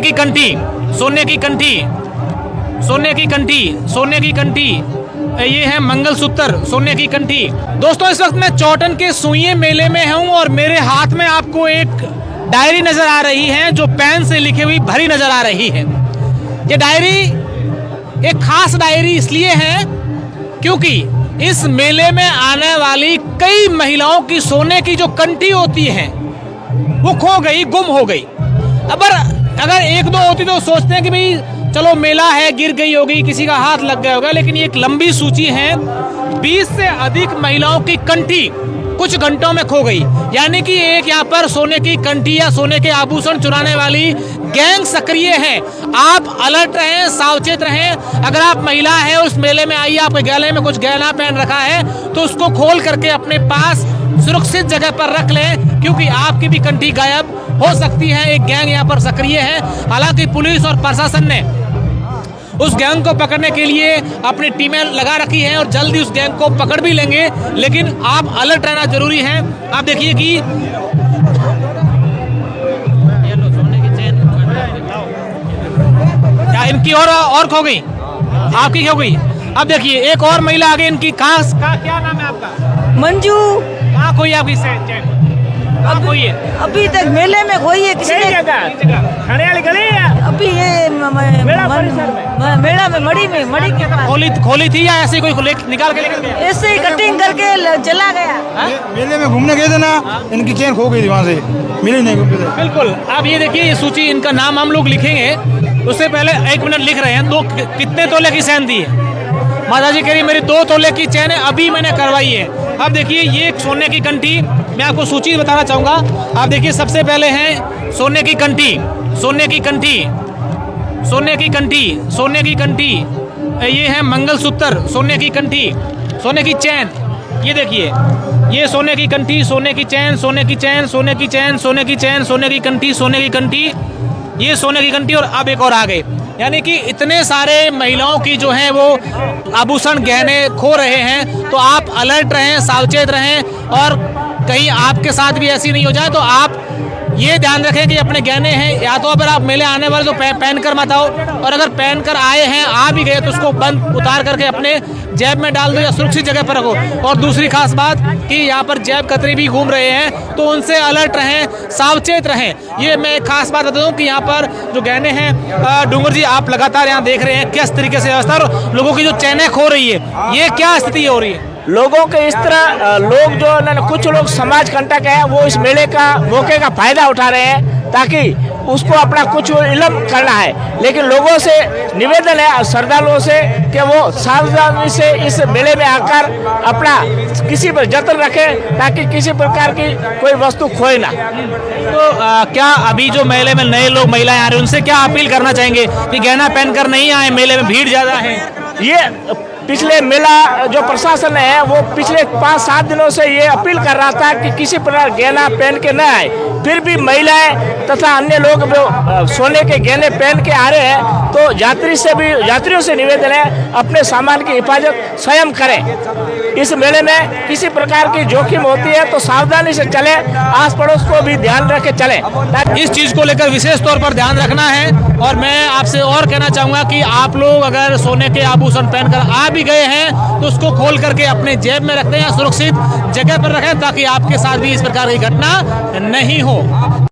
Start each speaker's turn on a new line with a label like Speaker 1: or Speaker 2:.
Speaker 1: की कंठी, सोने की कंठी, सोने की कंठी, सोने की कंठी, ये है मंगलसूत्र, सोने की कंठी। दोस्तों इस वक्त मैं चौटन के सुइये मेले में हूँ और मेरे हाथ में आपको एक डायरी नजर आ रही है जो पेन से लिखी हुई भरी नजर आ रही है। ये डायरी एक खास डायरी इसलिए है क्योंकि इस मेले में आने वाली कई महिलाओं की सोने की जो कंठी होती है वो खो गई, गुम हो गई। अगर एक दो होती तो सोचते हैं कि भाई चलो मेला है, गिर गई होगी, किसी का हाथ लग गया होगा, लेकिन ये एक लंबी सूची है। 20 से अधिक महिलाओं की कंठी कुछ घंटों में खो गई। यानी कि एक यहाँ पर सोने की कंठी या सोने के आभूषण चुराने वाली गैंग सक्रिय है। आप अलर्ट रहें, सावचेत रहें। अगर आप महिला है उस मेले में आई, आपके गले में कुछ गहना पहन रखा है तो उसको खोल करके अपने पास सुरक्षित जगह पर रख लें, क्योंकि आपकी भी कंठी गायब हो सकती है। एक गैंग यहाँ पर सक्रिय है। हालांकि पुलिस और प्रशासन ने उस गैंग को पकड़ने के लिए अपनी टीमें लगा रखी हैं और जल्दी उस गैंग को पकड़ भी लेंगे, लेकिन आप अलर्ट रहना जरूरी है। आप देखिए कि क्या इनकी और खो गई, आपकी खो गई। अब देखिए एक और महिला आगे, इनकी कहाँ, क्या नाम है आपका?
Speaker 2: मंजू।
Speaker 1: कहाँ खोई आपकी चैन? खोई है?
Speaker 2: अभी तक मेले में खोई है किसी ने।
Speaker 1: खाने वाली गली है?
Speaker 2: अभी ये मेला में मड़ी के पास
Speaker 1: खोली थी या ऐसे कोई निकाल के लेकर गया?
Speaker 2: ऐसे ही कटिंग करके चला गया।
Speaker 3: मेले में घूमने गए थे ना, इनकी चेन खो गई थी, वहाँ से मिली नहीं।
Speaker 1: बिल्कुल। अब ये देखिए ये सूची, इनका नाम हम लोग लिखेंगे, उससे पहले 1 मिनट लिख रहे हैं। कितने तोले की चैन दी है? माता जी कह रही मेरी 2 तोले की चैन है, अभी मैंने करवाई है। अब देखिए ये सोने की कंठी, मैं आपको सूची बताना चाहूँगा। आप देखिए सबसे पहले है सोने की कंठी, सोने की कंठी, सोने की कंठी, सोने की कंठी, ये है मंगलसूत्र, सोने की कंठी, सोने की चैन। ये देखिए ये सोने की कंठी, सोने की चैन, सोने की चैन, सोने की चैन, सोने की चैन, सोने की कंठी, सोने की कंठी, ये सोने की कंठी। और अब एक और आ गए। यानी कि इतने सारे महिलाओं की जो है वो आभूषण गहने खो रहे हैं। तो आप अलर्ट रहें, सावचेत रहें और कहीं आपके साथ भी ऐसी नहीं हो जाए तो आप ये ध्यान रखें कि अपने गहने हैं, या तो अगर आप मेले आने वाले तो पहन कर मत आओ, और अगर पहन कर आए हैं, आ भी गए तो उसको बंद उतार करके अपने जेब में डाल दो या सुरक्षित जगह पर रखो। और दूसरी खास बात कि यहाँ पर जेब कतरी भी घूम रहे हैं तो उनसे अलर्ट रहें, सावचेत रहें। ये मैं एक खास बात बता दूँ कि यहाँ पर जो गहने हैं, डूंगर जी आप लगातार यहाँ देख रहे हैं किस तरीके से व्यवस्था और लोगों की जो चैनें खो रही है, ये क्या स्थिति हो रही है?
Speaker 4: लोगों के इस तरह लोग जो कुछ लोग समाज कंटक है वो इस मेले का मौके का फायदा उठा रहे हैं ताकि उसको अपना कुछ इल्म करना है। लेकिन लोगों से निवेदन है, श्रद्धालुओं से, कि वो सावधानी से इस मेले में आकर अपना किसी पर जतन रखें ताकि किसी प्रकार की कोई वस्तु खोए ना।
Speaker 1: तो क्या अभी जो मेले में नए लोग महिलाएं आ रही हैं उनसे क्या अपील करना चाहेंगे कि गहना पहनकर नहीं आए, मेले में भीड़ ज्यादा है?
Speaker 4: ये पिछले मेला जो प्रशासन है वो पिछले 5-7 दिनों से ये अपील कर रहा था कि किसी प्रकार गहना पहन के न आए, फिर भी महिलाएं तथा अन्य लोग जो सोने के गहने पहन के आ रहे हैं तो यात्रियों से निवेदन है अपने सामान की हिफाजत स्वयं करें। इस मेले में किसी प्रकार की जोखिम होती है तो सावधानी से चले, आस पड़ोस को भी ध्यान रख के चले।
Speaker 1: इस चीज को लेकर विशेष तौर पर ध्यान रखना है। और मैं आपसे और कहना चाहूंगा कि आप लोग अगर सोने के आभूषण पहनकर आ भी गए हैं तो उसको खोल करके अपने जेब में रखते हैं या सुरक्षित जगह पर रखें ताकि आपके साथ भी इस प्रकार की घटना नहीं हो।